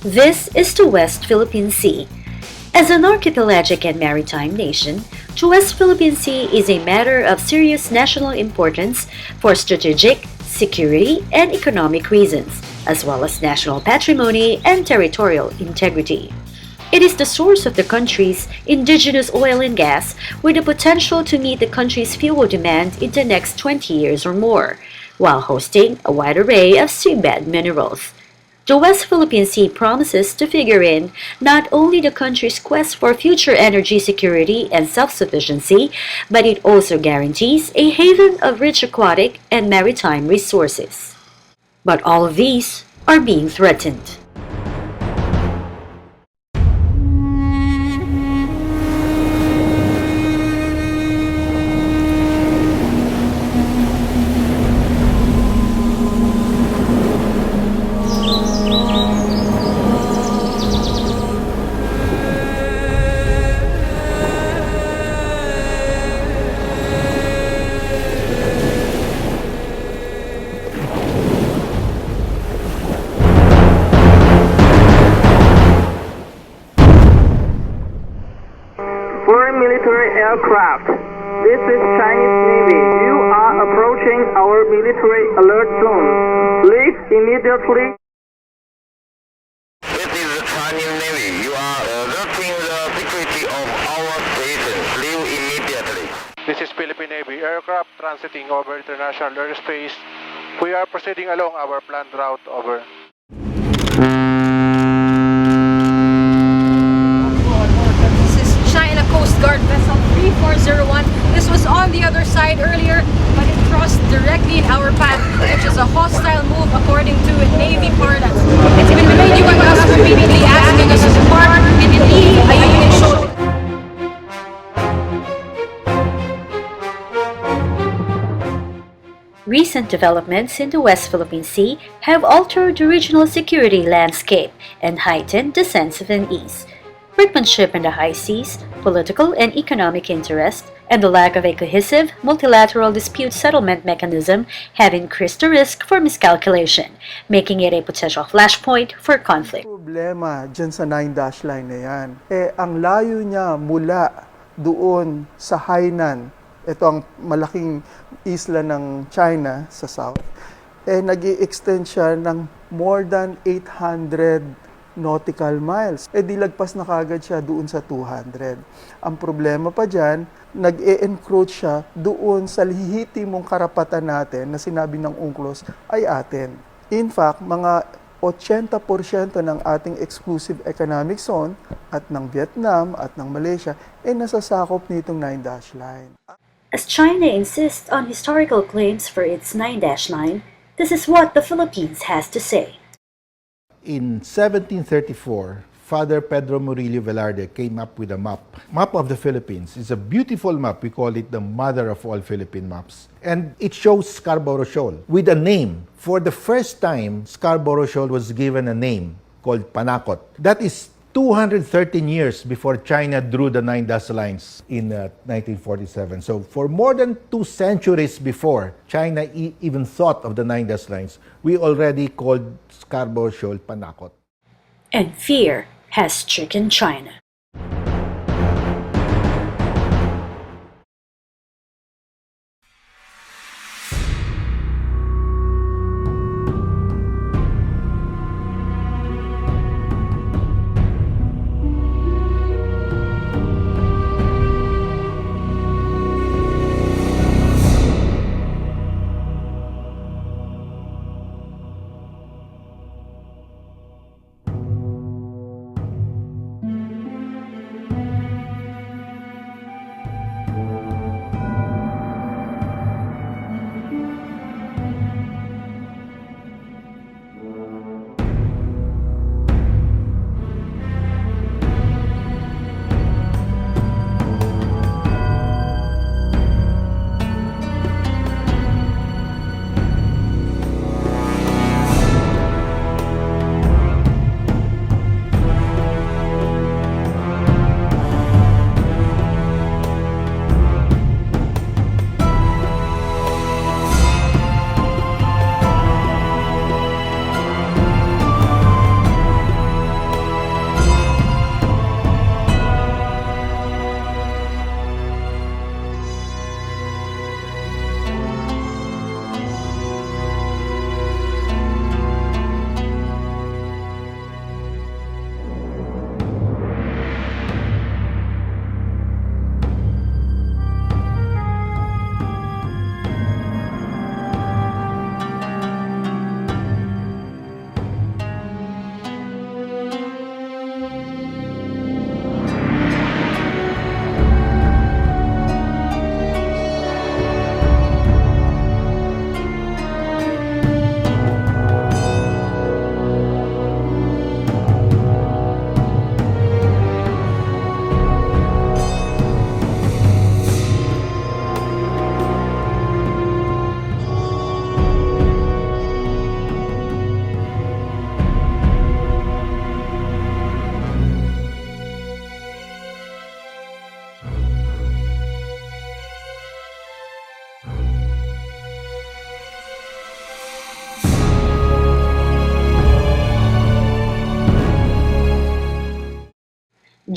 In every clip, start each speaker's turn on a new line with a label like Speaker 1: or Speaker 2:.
Speaker 1: This is the West Philippine Sea. As an archipelagic and maritime nation, the West Philippine Sea is a matter of serious national importance for strategic, security, and economic reasons, as well as national patrimony and territorial integrity. It is the source of the country's indigenous oil and gas, with the potential to meet the country's fuel demand in the next 20 years or more, while hosting a wide array of seabed minerals. The West Philippine Sea promises to figure in not only the country's quest for future energy security and self-sufficiency, but it also guarantees a haven of rich aquatic and maritime resources. But all of these are being threatened.
Speaker 2: Foreign military aircraft. This is Chinese Navy. You are approaching our military alert zone. Leave immediately.
Speaker 3: This is the Chinese Navy. You are alerting the security of our station. Leave immediately.
Speaker 4: This is Philippine Navy aircraft transiting over international airspace. We are proceeding along our planned route. Over.
Speaker 5: This is China Coast Guard vessel 3401. This was on the other side earlier, but it crossed directly in our path, which is a hostile move according to Navy parlance. It's been made by us repeatedly asking us to park and leave a Union shoulder.
Speaker 1: Recent developments in the West Philippine Sea have altered the regional security landscape and heightened the sense of unease. Brinkmanship in the high seas, political and economic interest, and the lack of a cohesive multilateral dispute settlement mechanism have increased the risk for miscalculation, making it a potential flashpoint for conflict.
Speaker 6: Problema dyan sa 9-dash line na yan, ang layo niya mula doon sa Hainan, ito ang malaking isla ng China sa south, nag-i-extend siya ng more than 800 nautical miles. Di lagpas na kagad siya doon sa 200. Ang problema pa dyan, nag-e-encroach siya doon sa lehitimong karapatan natin na sinabi ng UNCLOS ay atin. In fact, mga 80% ng ating exclusive economic zone at ng Vietnam at ng Malaysia nasasakop nitong 9-dash line.
Speaker 1: As China insists on historical claims for its 9-dash line, this is what the Philippines has to say.
Speaker 7: In 1734, Father Pedro Murillo Velarde came up with a map. Map of the Philippines. It's a beautiful map. We call it the mother of all Philippine maps. And it shows Scarborough Shoal with a name. For the first time, Scarborough Shoal was given a name called Panakot. That is 213 years before China drew the 9-dash lines in 1947. So for more than 2 centuries before China even thought of the 9-dash lines, we already called Scarborough Shoal Panakot.
Speaker 1: And fear has stricken China.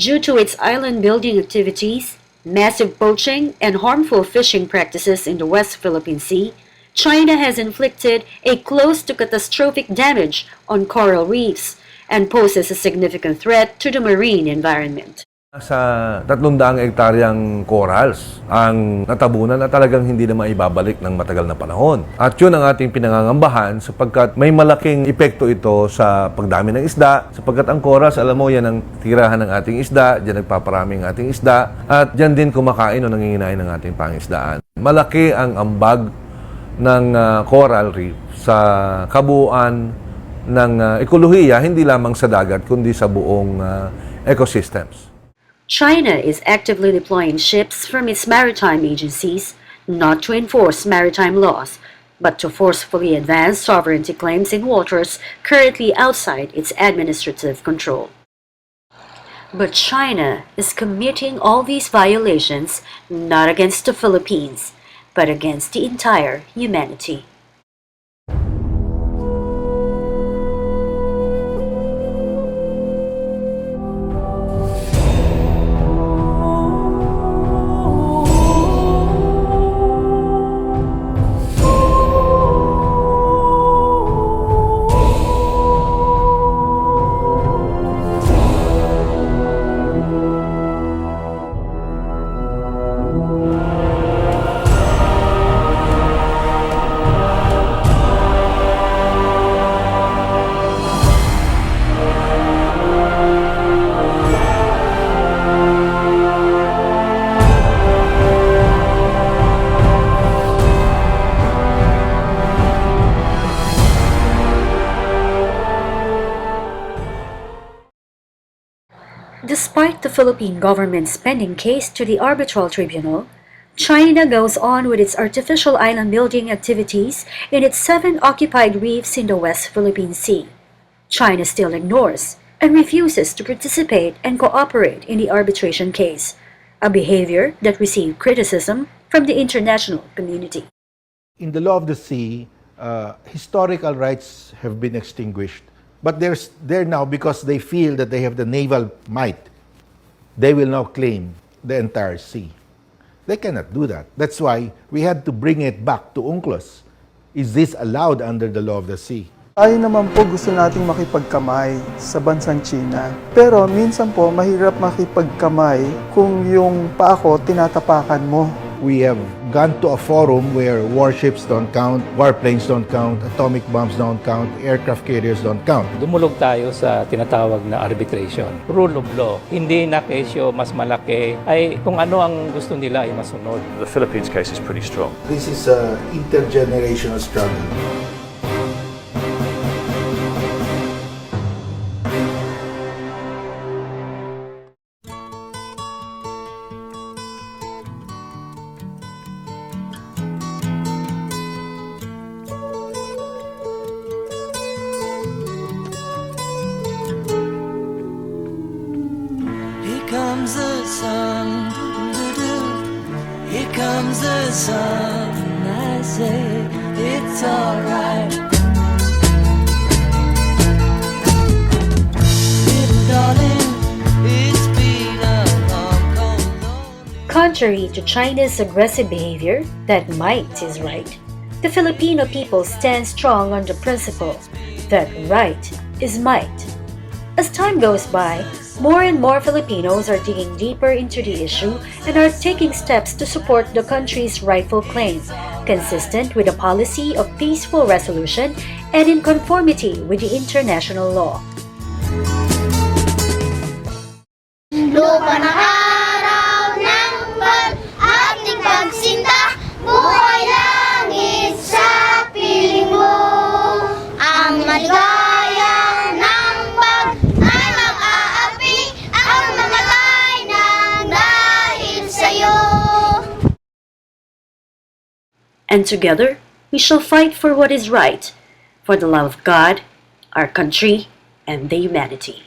Speaker 1: Due to its island building activities, massive poaching, and harmful fishing practices in the West Philippine Sea, China has inflicted a close to catastrophic damage on coral reefs and poses a significant threat to the marine environment.
Speaker 8: Sa 300 hektaryang corals ang natabunan na talagang hindi na maibabalik ng matagal na panahon. At yun ang ating pinangangambahan sapagkat may malaking epekto ito sa pagdami ng isda. Sapagkat ang corals, alam mo, yan ang tirahan ng ating isda, dyan nagpaparami ang ating isda, at dyan din kumakain o nanginginain ng ating pangisdaan. Malaki ang ambag ng coral reef sa kabuuan ng ekolohiya, hindi lamang sa dagat, kundi sa buong ecosystems.
Speaker 1: China is actively deploying ships from its maritime agencies not to enforce maritime laws, but to forcefully advance sovereignty claims in waters currently outside its administrative control. But China is committing all these violations not against the Philippines, but against the entire humanity. Despite the Philippine government's pending case to the arbitral tribunal, China goes on with its artificial island building activities in its 7 occupied reefs in the West Philippine Sea. China still ignores and refuses to participate and cooperate in the arbitration case, a behavior that received criticism from the international community.
Speaker 7: In the law of the sea, historical rights have been extinguished. But they're there now because they feel that they have the naval might. They will now claim the entire sea. They cannot do that. That's why we had to bring it back to UNCLOS. Is this allowed under the law of the sea?
Speaker 6: Tayo naman po gusto nating makipagkamay sa bansang China. Pero minsan po mahirap makipagkamay kung yung paa ko tinatapakan mo.
Speaker 7: We have gone to a forum where warships don't count, warplanes don't count, atomic bombs don't count, aircraft carriers don't count.
Speaker 9: Dumulog tayo sa tinatawag na arbitration. Rule of law. Hindi na kesyo mas malaki ay kung ano ang gusto nila ay masunod.
Speaker 10: The Philippines case is pretty strong.
Speaker 7: This is an intergenerational struggle.
Speaker 11: Comes the sun, here comes the sun, and I say it's alright. Darling, it's been a long, cold, lonely...
Speaker 1: Contrary to China's aggressive behavior that might is right, the Filipino people stand strong on the principle that right is might. As time goes by, more and more Filipinos are digging deeper into the issue and are taking steps to support the country's rightful claim, consistent with a policy of peaceful resolution and in conformity with the international law.
Speaker 12: Lupa ng araw ng ating pagsinta, buhay langit sa piling mo. Ang maligaya ng pag ay mag-aapi, ang mamatay ng dahil sa'yo.
Speaker 1: And together, we shall fight for what is right, for the love of God, our country, and the humanity.